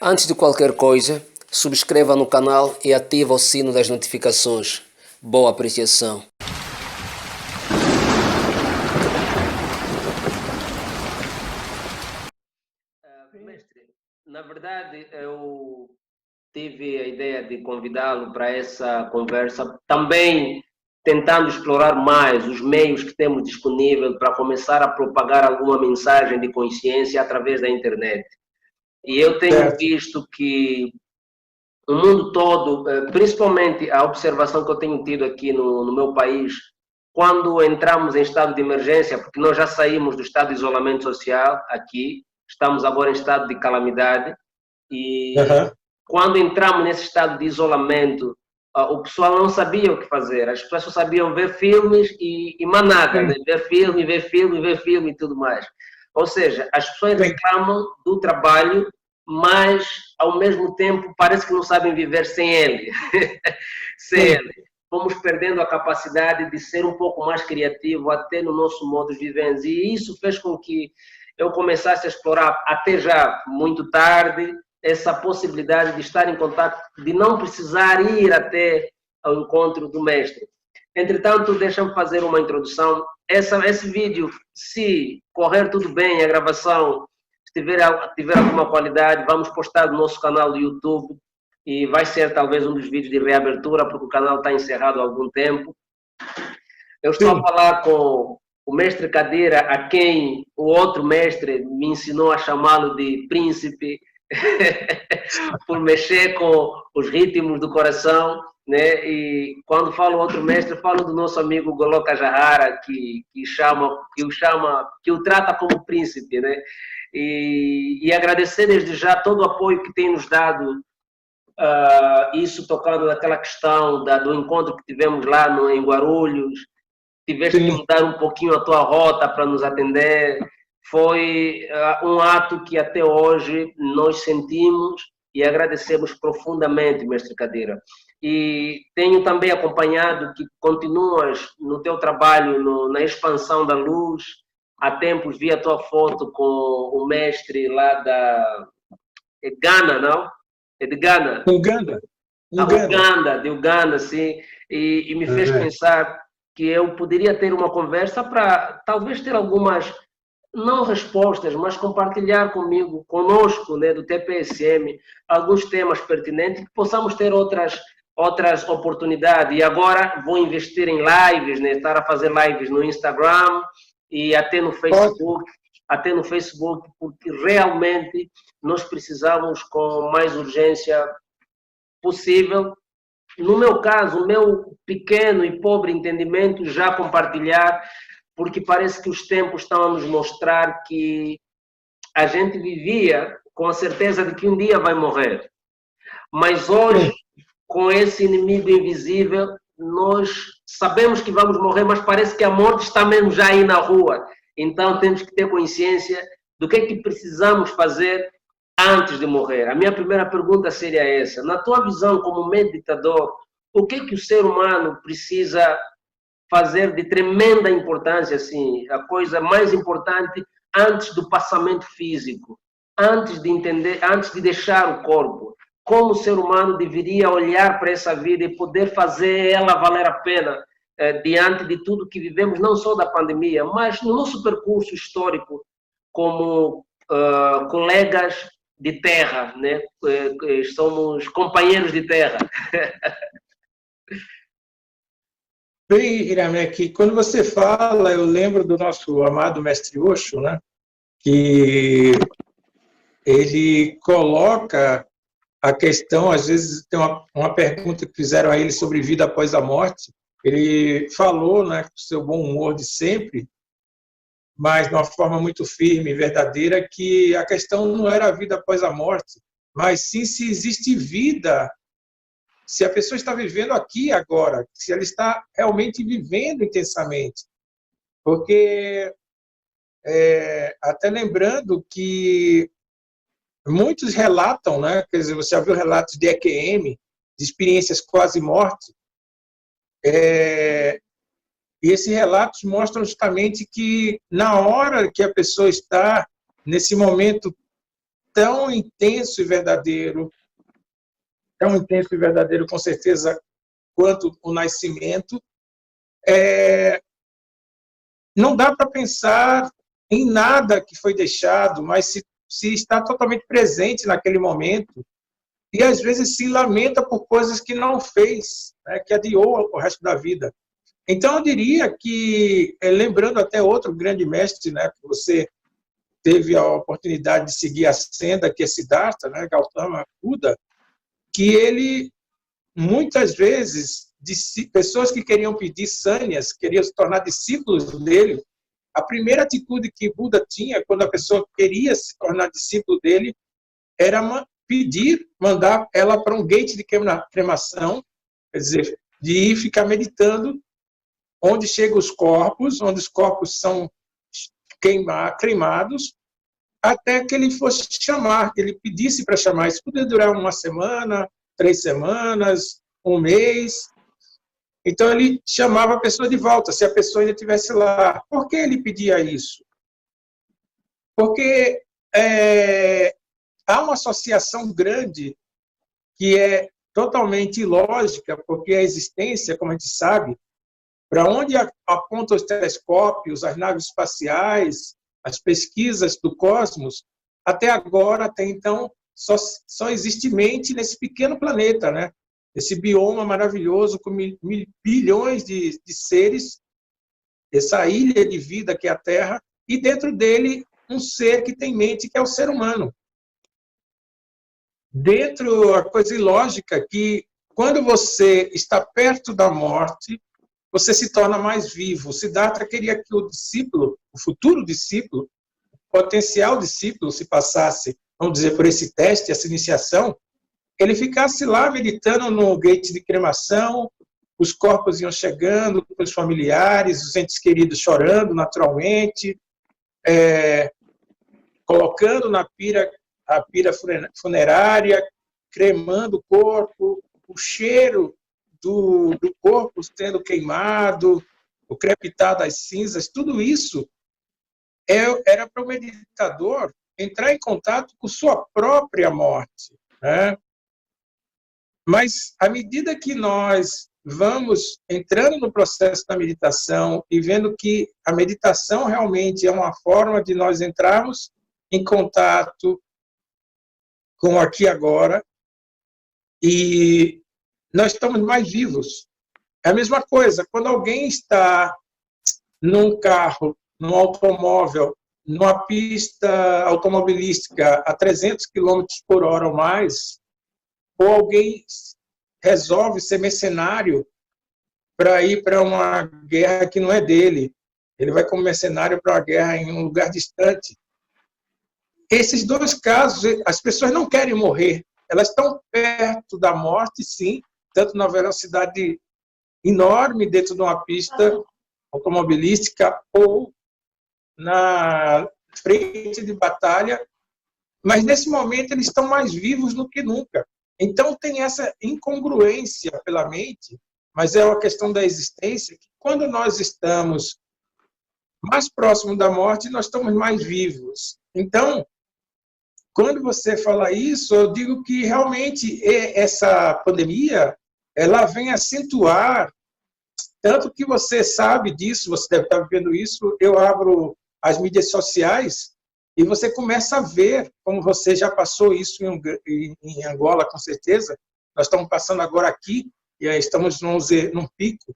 Antes de qualquer coisa, subscreva no canal e ative o sino das notificações. Boa apreciação. Mestre, na verdade, eu tive a ideia de convidá-lo para essa conversa, também tentando explorar mais os meios que temos disponível para começar a propagar alguma mensagem de consciência através da internet. E eu tenho Certo. visto que o mundo todo, principalmente a observação que eu tenho tido aqui no meu país, quando entramos em estado de emergência, porque nós já saímos do estado de isolamento social aqui, estamos agora em estado de calamidade, e Uhum. quando entramos nesse estado de isolamento, o pessoal não sabia o que fazer, as pessoas só sabiam ver filmes e mais nada, né? Sim, Ver filme e tudo mais. Ou seja, as pessoas sim, reclamam do trabalho, mas ao mesmo tempo parece que não sabem viver sem ele. Sem sim, ele. Fomos perdendo a capacidade de ser um pouco mais criativo até no nosso modo de viver. E isso fez com que eu começasse a explorar até já muito tarde essa possibilidade de estar em contato, de não precisar ir até ao encontro do mestre. Entretanto, deixa-me fazer uma introdução. Esse vídeo, se correr tudo bem, a gravação tiver alguma qualidade, vamos postar no nosso canal do YouTube e vai ser talvez um dos vídeos de reabertura, porque o canal está encerrado há algum tempo. Eu estou a sim. falar com o mestre Cadeira, a quem o outro mestre me ensinou a chamá-lo de príncipe, por mexer com os ritmos do coração, né? E quando falo outro mestre, falo do nosso amigo Goloka Jahara, que o trata como príncipe, né? E agradecer desde já todo o apoio que tem nos dado, isso tocando naquela questão do encontro que tivemos lá em Guarulhos. Tiveste que Sim. mudar um pouquinho a tua rota para nos atender. Foi um ato que até hoje nós sentimos e agradecemos profundamente, mestre Cadeira. E tenho também acompanhado que continuas no teu trabalho na expansão da luz. Há tempos vi a tua foto com o mestre lá da Ghana, não? É de Ghana? Uganda. Uganda. Uganda, de Uganda, sim, e me fez É. pensar que eu poderia ter uma conversa para talvez ter algumas, não respostas, mas compartilhar conosco, né, do TPSM, alguns temas pertinentes que possamos ter outras oportunidades. E agora vou investir em lives, né, estar a fazer lives no Instagram e Ótimo. até no Facebook, porque realmente nós precisamos com mais urgência possível, no meu caso, o meu pequeno e pobre entendimento, já compartilhar, porque parece que os tempos estão a nos mostrar que a gente vivia com a certeza de que um dia vai morrer. Mas hoje, Sim. com esse inimigo invisível, nós sabemos que vamos morrer, mas parece que a morte está mesmo já aí na rua. Então temos que ter consciência do que é que precisamos fazer antes de morrer. A minha primeira pergunta seria essa. Na tua visão como meditador, o que é que o ser humano precisa fazer de tremenda importância, assim, a coisa mais importante antes do passamento físico, antes de entender, antes de deixar o corpo? Como o ser humano deveria olhar para essa vida e poder fazer ela valer a pena, diante de tudo que vivemos, não só da pandemia, mas no nosso percurso histórico como colegas de terra, né? Somos companheiros de terra. Bem, Irame, que quando você fala, eu lembro do nosso amado mestre Osho, né? Que ele coloca a questão, às vezes tem uma pergunta que fizeram a ele sobre vida após a morte. Ele falou, né, com seu bom humor de sempre, mas de uma forma muito firme e verdadeira, que a questão não era a vida após a morte, mas sim se existe vida, se a pessoa está vivendo aqui agora, se ela está realmente vivendo intensamente. Porque, até lembrando que muitos relatam, né, quer dizer, você já viu relatos de EQM, de experiências quase morte, e esses relatos mostram justamente que na hora que a pessoa está nesse momento tão intenso e verdadeiro, com certeza, quanto o nascimento. Não dá para pensar em nada que foi deixado, mas se está totalmente presente naquele momento, e às vezes se lamenta por coisas que não fez, né, que adiou o resto da vida. Então, eu diria que, lembrando até outro grande mestre, né, que você teve a oportunidade de seguir a senda, que é Siddhartha, né, Gautama Buda, que ele, muitas vezes, pessoas que queriam pedir sânias, queriam se tornar discípulos dele, a primeira atitude que Buda tinha, quando a pessoa queria se tornar discípulo dele, era mandar ela para um gate de cremação, quer dizer, de ir ficar meditando onde chegam os corpos, onde os corpos são cremados, até que ele fosse chamar, que ele pedisse para chamar. Isso poderia durar 1 semana, 3 semanas, 1 mês. Então, ele chamava a pessoa de volta, se a pessoa ainda estivesse lá. Por que ele pedia isso? Porque há uma associação grande que é totalmente ilógica, porque a existência, como a gente sabe, para onde apontam os telescópios, as naves espaciais, as pesquisas do cosmos, até agora, até então, só existe mente nesse pequeno planeta, né? Esse bioma maravilhoso com bilhões de seres, essa ilha de vida que é a Terra, e dentro dele um ser que tem mente, que é o ser humano. Dentro, a coisa ilógica que, quando você está perto da morte, você se torna mais vivo. Siddhartha queria que o discípulo, o futuro discípulo, o potencial discípulo, se passasse, vamos dizer, por esse teste, essa iniciação, ele ficasse lá meditando no gate de cremação, os corpos iam chegando, os familiares, os entes queridos chorando naturalmente, colocando na a pira funerária, cremando o corpo, o cheiro do corpo sendo queimado, o crepitar das cinzas, tudo isso era para o meditador entrar em contato com sua própria morte, né? Mas, à medida que nós vamos entrando no processo da meditação e vendo que a meditação realmente é uma forma de nós entrarmos em contato com o aqui e agora, e nós estamos mais vivos. É a mesma coisa, quando alguém está num carro, num automóvel, numa pista automobilística a 300 km por hora ou mais, ou alguém resolve ser mercenário para ir para uma guerra que não é dele, ele vai como mercenário para uma guerra em um lugar distante. Esses 2 casos, as pessoas não querem morrer, elas estão perto da morte, sim, tanto na velocidade enorme dentro de uma pista automobilística ou na frente de batalha, mas nesse momento eles estão mais vivos do que nunca. Então tem essa incongruência pela mente, mas é uma questão da existência, que quando nós estamos mais próximo da morte, nós estamos mais vivos. Então, quando você fala isso, eu digo que realmente essa pandemia, ela vem acentuar, tanto que você sabe disso, você deve estar vendo isso, eu abro as mídias sociais e você começa a ver, como você já passou isso em Angola, com certeza, nós estamos passando agora aqui, e estamos num pico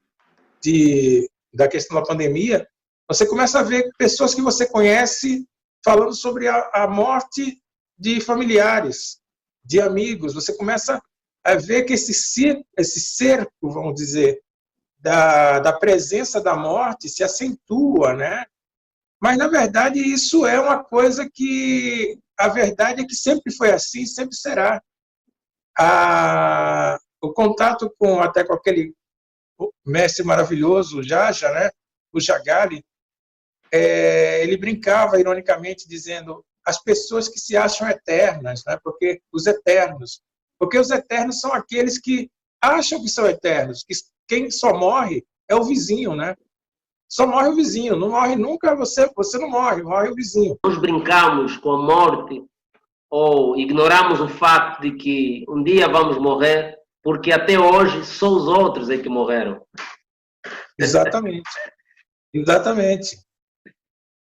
da questão da pandemia, você começa a ver pessoas que você conhece falando sobre a morte de familiares, de amigos, você começa a ver que esse cerco, vamos dizer, da presença da morte se acentua, né? Mas, na verdade, isso é uma coisa que, a verdade é que sempre foi assim, sempre será. O contato até com aquele mestre maravilhoso, o Jaja, né? O Jagali, ele brincava, ironicamente, dizendo as pessoas que se acham eternas, né? Porque os eternos são aqueles que acham que são eternos, que quem só morre é o vizinho, né? Só morre o vizinho, não morre nunca você não morre, morre o vizinho. Nós brincamos com a morte ou ignoramos o facto de que um dia vamos morrer, porque até hoje só os outros é que morreram. Exatamente, exatamente.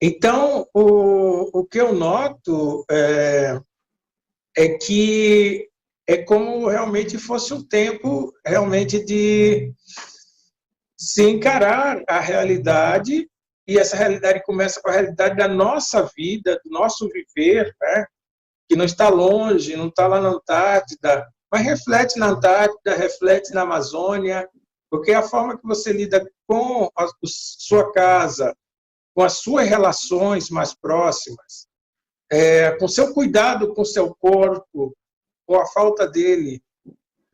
Então, o que eu noto é que é como realmente fosse um tempo realmente de se encarar a realidade, e essa realidade começa com a realidade da nossa vida, do nosso viver, né? Que não está longe, não está lá na Antártida, mas reflete na Antártida, reflete na Amazônia, porque a forma que você lida com a sua casa, com as suas relações mais próximas, com seu cuidado com o seu corpo, ou a falta dele,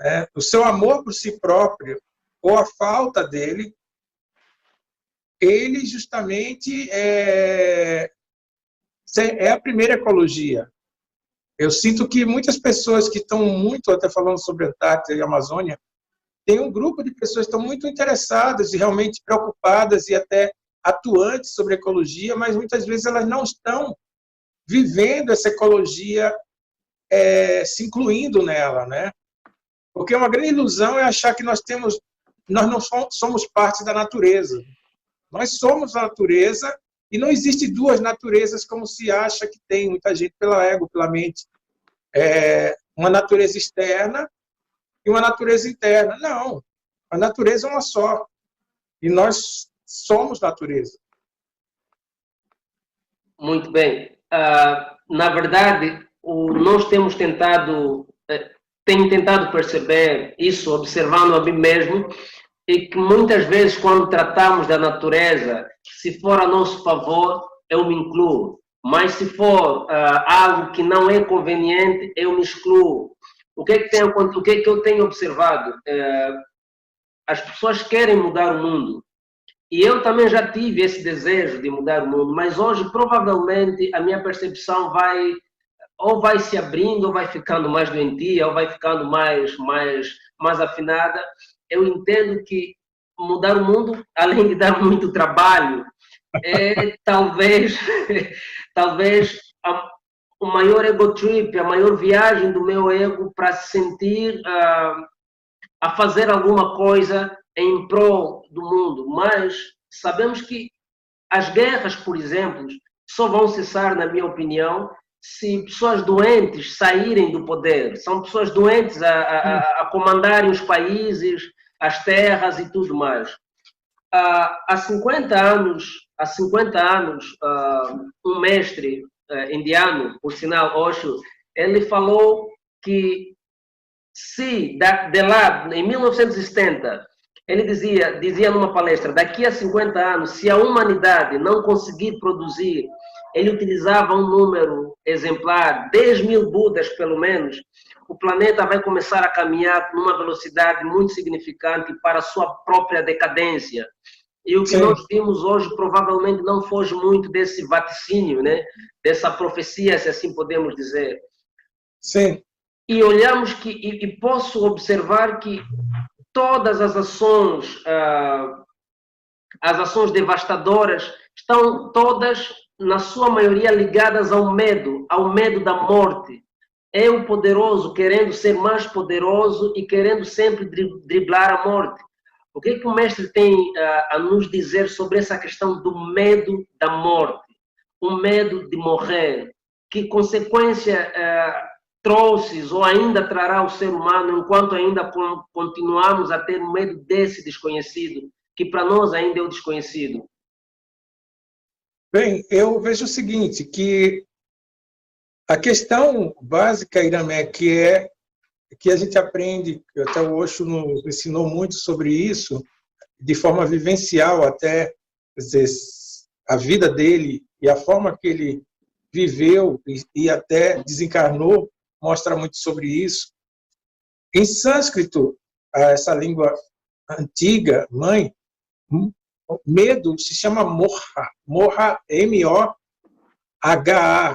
né? O seu amor por si próprio, ou a falta dele, ele justamente a primeira ecologia. Eu sinto que muitas pessoas que estão muito, até falando sobre a Antártida e a Amazônia, tem um grupo de pessoas que estão muito interessadas e realmente preocupadas e até atuantes sobre ecologia, mas muitas vezes elas não estão vivendo essa ecologia, se incluindo nela, né? Porque uma grande ilusão é achar que nós não somos parte da natureza. Nós somos a natureza e não existe duas naturezas como se acha que tem muita gente pela ego, pela mente. Uma natureza externa e uma natureza interna. Não, a natureza é uma só. E nós somos natureza. Muito bem. Na verdade, nós temos tenho tentado perceber isso, observando a mim mesmo, e que muitas vezes, quando tratamos da natureza, se for a nosso favor, eu me incluo. Mas se for algo que não é conveniente, eu me excluo. O que é que eu tenho observado? As pessoas querem mudar o mundo. E eu também já tive esse desejo de mudar o mundo, mas hoje provavelmente a minha percepção vai se abrindo, ou vai ficando mais doentia, ou vai ficando mais afinada. Eu entendo que mudar o mundo, além de dar muito trabalho, é talvez o maior ego trip, a maior viagem do meu ego para se sentir a fazer alguma coisa em prol do mundo. Mas sabemos que as guerras, por exemplo, só vão cessar, na minha opinião, se pessoas doentes saírem do poder. São pessoas doentes a comandarem os países, as terras e tudo mais. Há 50 anos, um mestre indiano, por sinal Osho, ele falou que se de lá, em 1970, ele dizia numa palestra, daqui a 50 anos, se a humanidade não conseguir produzir, ele utilizava um número exemplar, 10 mil Budas pelo menos, o planeta vai começar a caminhar numa velocidade muito significante para a sua própria decadência. E o que Sim. nós vimos hoje provavelmente não foge muito desse vaticínio, né? Dessa profecia, se assim podemos dizer. Sim. E olhamos e posso observar que todas as ações devastadoras estão todas, na sua maioria, ligadas ao medo da morte. É o poderoso querendo ser mais poderoso e querendo sempre driblar a morte. O que o mestre tem a nos dizer sobre essa questão do medo da morte? O medo de morrer. Que consequência trouxe ou ainda trará o ser humano enquanto ainda continuamos a ter medo desse desconhecido, que para nós ainda é o desconhecido? Bem, eu vejo o seguinte, que a questão básica, Iramé, que a gente aprende, até o Osho nos ensinou muito sobre isso, de forma vivencial até, quer dizer, a vida dele e a forma que ele viveu e até desencarnou, mostra muito sobre isso. Em sânscrito, essa língua antiga, mãe, medo se chama moha. Moha, M-O-H-A.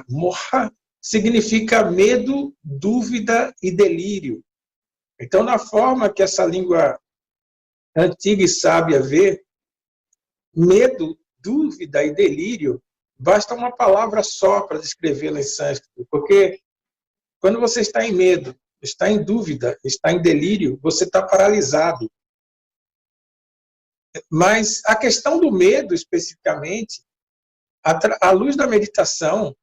Moha significa medo, dúvida e delírio. Então, na forma que essa língua antiga e sábia vê, medo, dúvida e delírio, basta uma palavra só para descrevê-la em sânscrito, porque quando você está em medo, está em dúvida, está em delírio, você está paralisado. Mas a questão do medo, especificamente, à luz da meditação,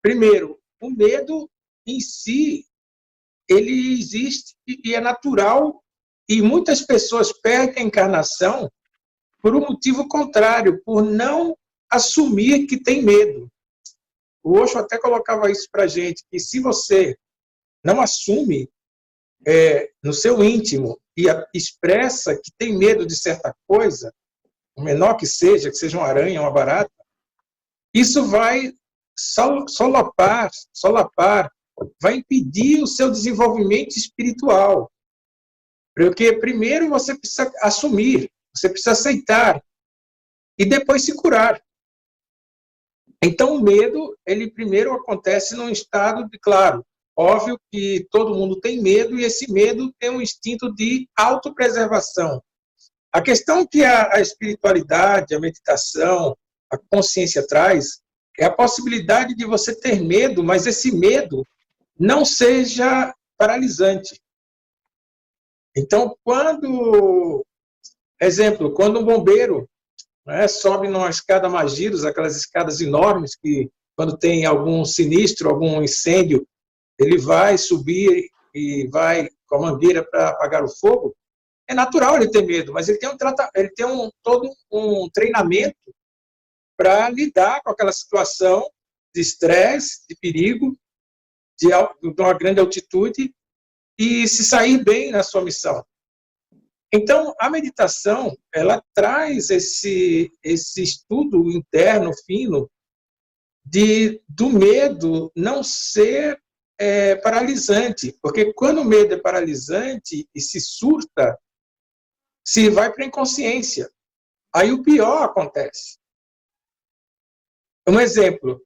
primeiro, o medo em si, ele existe e é natural, e muitas pessoas perdem a encarnação por um motivo contrário, por não assumir que tem medo. O Osho até colocava isso para a gente, que se você não assume no seu íntimo e expressa que tem medo de certa coisa, o menor que seja uma aranha, uma barata, isso vai solapar, vai impedir o seu desenvolvimento espiritual. Porque primeiro você precisa assumir, você precisa aceitar e depois se curar. Então o medo, ele primeiro acontece num estado de, claro, óbvio que todo mundo tem medo e esse medo tem um instinto de autopreservação. A questão que a espiritualidade, a meditação, a consciência traz é a possibilidade de você ter medo, mas esse medo não seja paralisante. Então, quando um bombeiro, né, sobe numa escada Magiros, aquelas escadas enormes que, quando tem algum sinistro, algum incêndio, ele vai subir e vai com a mangueira para apagar o fogo, é natural ele ter medo, mas ele tem todo um treinamento para lidar com aquela situação de estresse, de perigo, de uma grande altitude, e se sair bem na sua missão. Então, a meditação, ela traz esse estudo interno, fino, do medo não ser paralisante, porque quando o medo é paralisante e se surta, se vai para a inconsciência. Aí o pior acontece. Um exemplo,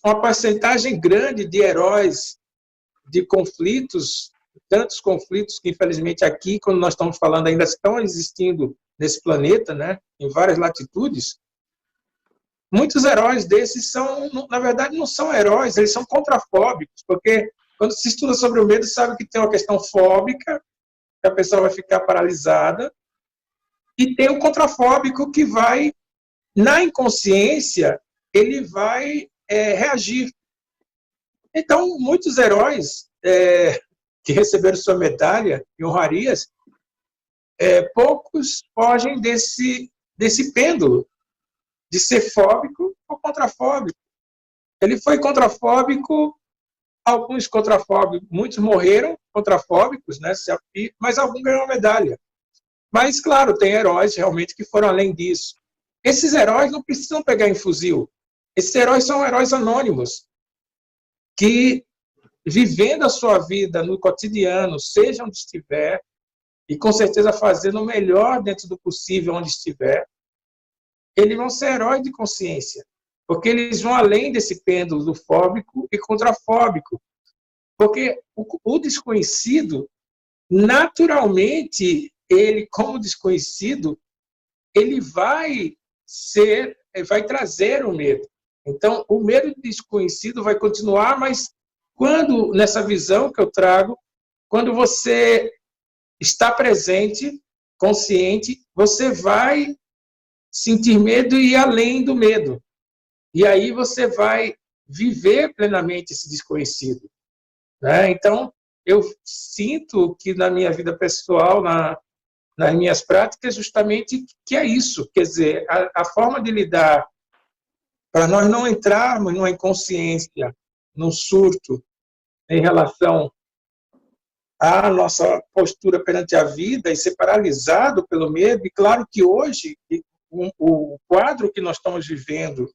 uma porcentagem grande de heróis de conflitos, tantos conflitos que, infelizmente, aqui, quando nós estamos falando, ainda estão existindo nesse planeta, né, em várias latitudes, muitos heróis desses na verdade, não são heróis, eles são contrafóbicos, porque quando se estuda sobre o medo, sabe que tem uma questão fóbica, que a pessoa vai ficar paralisada, e tem o contrafóbico que vai, na inconsciência, ele vai reagir. Então, muitos heróis que receberam sua medalha e honrarias, poucos fogem desse pêndulo de ser fóbico ou contrafóbico. Ele foi contrafóbico, alguns contrafóbicos, muitos morreram contrafóbicos, né, mas alguns ganharam medalha. Mas, claro, tem heróis realmente que foram além disso. Esses heróis não precisam pegar em fuzil. Esses heróis são heróis anônimos, que, vivendo a sua vida no cotidiano, seja onde estiver, e com certeza fazendo o melhor dentro do possível onde estiver, eles vão ser heróis de consciência, porque eles vão além desse pêndulo do fóbico e contrafóbico. Porque o desconhecido, naturalmente, ele, como desconhecido, ele vai trazer o medo. Então, o medo do desconhecido vai continuar, mas quando, nessa visão que eu trago, quando você está presente, consciente, você vai sentir medo e ir além do medo. E aí você vai viver plenamente esse desconhecido, né? Então, eu sinto que na minha vida pessoal, nas minhas práticas, justamente que é isso. Quer dizer, a forma de lidar, para nós não entrarmos numa inconsciência, num surto, em relação à nossa postura perante a vida e ser paralisado pelo medo. E claro que hoje, o quadro que nós estamos vivendo,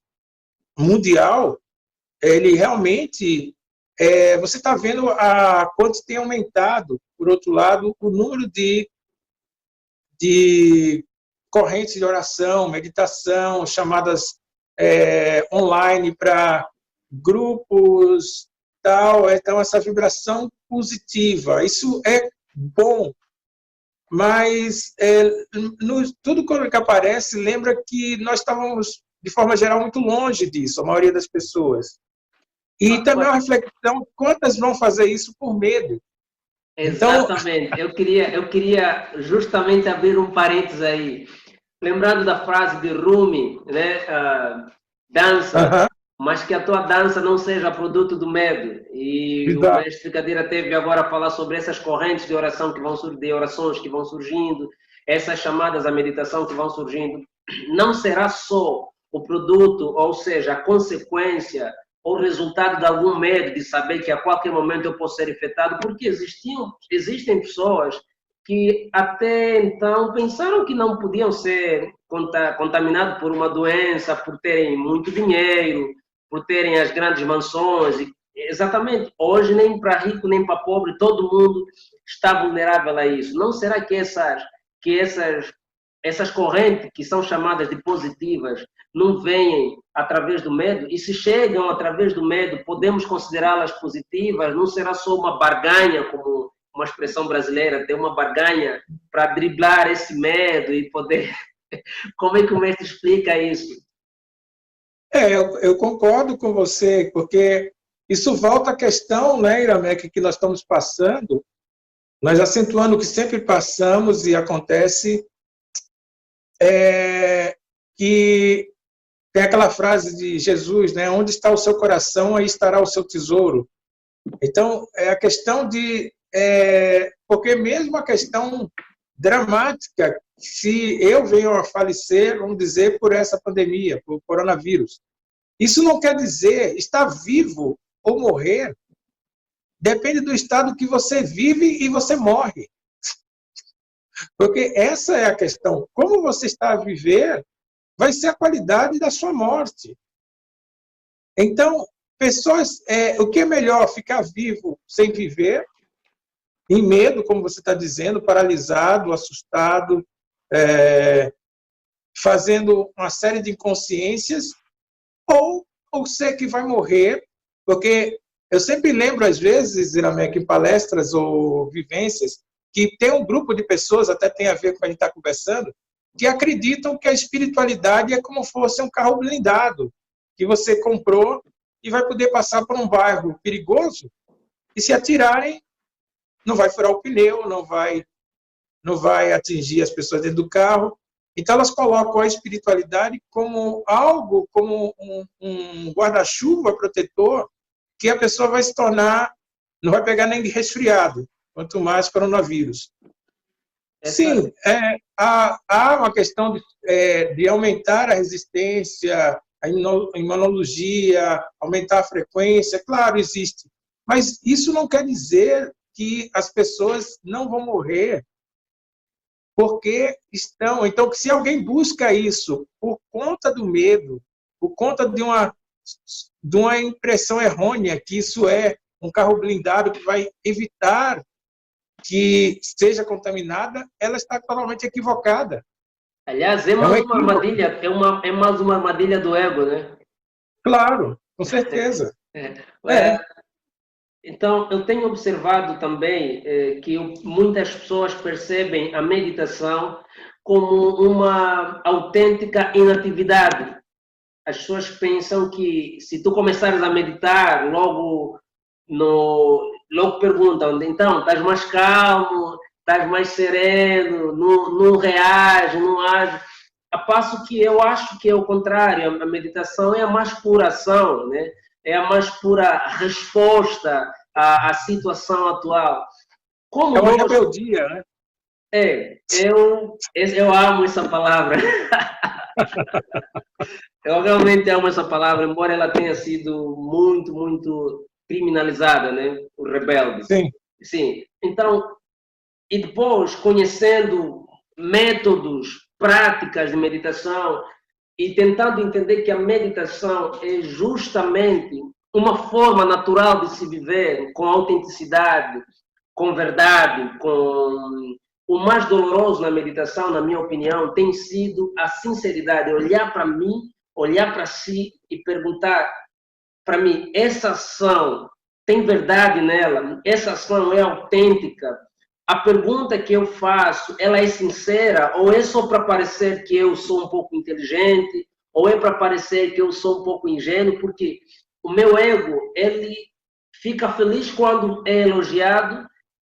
mundial, ele realmente, você está vendo quanto tem aumentado, por outro lado, o número de correntes de oração, meditação, chamadas online para grupos, tal. Então, essa vibração positiva, isso é bom, mas tudo que aparece lembra que nós estávamos, de forma geral, muito longe disso, a maioria das pessoas. E também uma reflexão, quantas vão fazer isso por medo? Exatamente. Então... eu queria justamente abrir um parênteses aí. Lembrando da frase de Rumi, né? Dança, mas que a tua dança não seja produto do medo. E o mestre Cadeira teve agora a falar sobre essas correntes de oração que vão de orações que vão surgindo, essas chamadas à meditação que vão surgindo. Não será só o produto, ou seja, a consequência ou resultado de algum medo de saber que a qualquer momento eu posso ser infectado, porque existem pessoas que até então pensaram que não podiam ser contaminados por uma doença, por terem muito dinheiro, por terem as grandes mansões. Exatamente, hoje nem para rico nem para pobre, todo mundo está vulnerável a isso. Não será que essas correntes que são chamadas de positivas não vêm através do medo? E se chegam através do medo, podemos considerá-las positivas? Não será só uma barganha, como uma expressão brasileira, ter uma barganha para driblar esse medo e poder... Como é que o mestre explica isso? Eu concordo com você, porque isso volta à questão, né, Iramek, que nós estamos passando, nós acentuando o que sempre passamos e acontece, que tem aquela frase de Jesus, né, onde está o seu coração, aí estará o seu tesouro. Então, é a questão de... porque mesmo a questão dramática, se eu venho a falecer, vamos dizer, por essa pandemia, por coronavírus, isso não quer dizer estar vivo ou morrer, depende do estado que você vive e você morre. Porque essa é a questão. Como você está a viver, vai ser a qualidade da sua morte. Então, pessoas, o que é melhor, ficar vivo sem viver, em medo, como você está dizendo, paralisado, assustado, fazendo uma série de inconsciências, ou ser que vai morrer, porque eu sempre lembro, às vezes, Iramek, em palestras ou vivências, que tem um grupo de pessoas, até tem a ver com o que a gente está conversando, que acreditam que a espiritualidade é como fosse um carro blindado, que você comprou e vai poder passar por um bairro perigoso, e se atirarem, não vai furar o pneu, não vai atingir as pessoas dentro do carro. Então, elas colocam a espiritualidade como algo, como um guarda-chuva protetor, que a pessoa vai se tornar, não vai pegar nem de resfriado, quanto mais coronavírus. Sim, há uma questão de aumentar a resistência, a imunologia, aumentar a frequência, claro, existe. Mas isso não quer dizer que as pessoas não vão morrer porque estão... Então, se alguém busca isso por conta do medo, por conta de uma impressão errônea que isso é um carro blindado que vai evitar que seja contaminada, ela está totalmente equivocada. Aliás, é mais uma armadilha, é mais uma armadilha do ego, né? Claro, com certeza. Então, eu tenho observado também que muitas pessoas percebem a meditação como uma autêntica inatividade. As pessoas pensam que se tu começares a meditar, logo perguntam, então, estás mais calmo, estás mais sereno, não reage, não age. A passo que eu acho que é o contrário, a meditação é a mais pura ação, né? É a mais pura resposta à situação atual. Como é uma rebeldia, né? Eu amo essa palavra. Eu realmente amo essa palavra, embora ela tenha sido muito, muito criminalizada, né? O rebelde. Sim. Sim. Então, e depois, conhecendo métodos, práticas de meditação e tentando entender que a meditação é justamente uma forma natural de se viver com autenticidade, com verdade, com... O mais doloroso na meditação, na minha opinião, tem sido a sinceridade, olhar para mim, olhar para si e perguntar para mim, essa ação tem verdade nela? Essa ação é autêntica? A pergunta que eu faço, ela é sincera? Ou é só para parecer que eu sou um pouco inteligente? Ou é para parecer que eu sou um pouco ingênuo? Porque o meu ego, ele fica feliz quando é elogiado,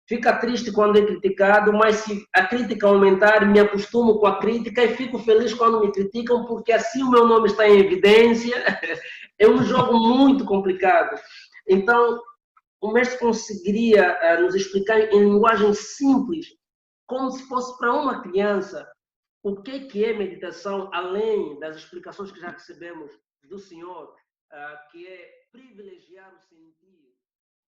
fica triste quando é criticado, mas se a crítica aumentar, me acostumo com a crítica e fico feliz quando me criticam, porque assim o meu nome está em evidência. É um jogo muito complicado. Então, o mestre conseguiria nos explicar em linguagem simples, como se fosse para uma criança, o que é meditação, além das explicações que já recebemos do Senhor, que é privilegiar o sentir.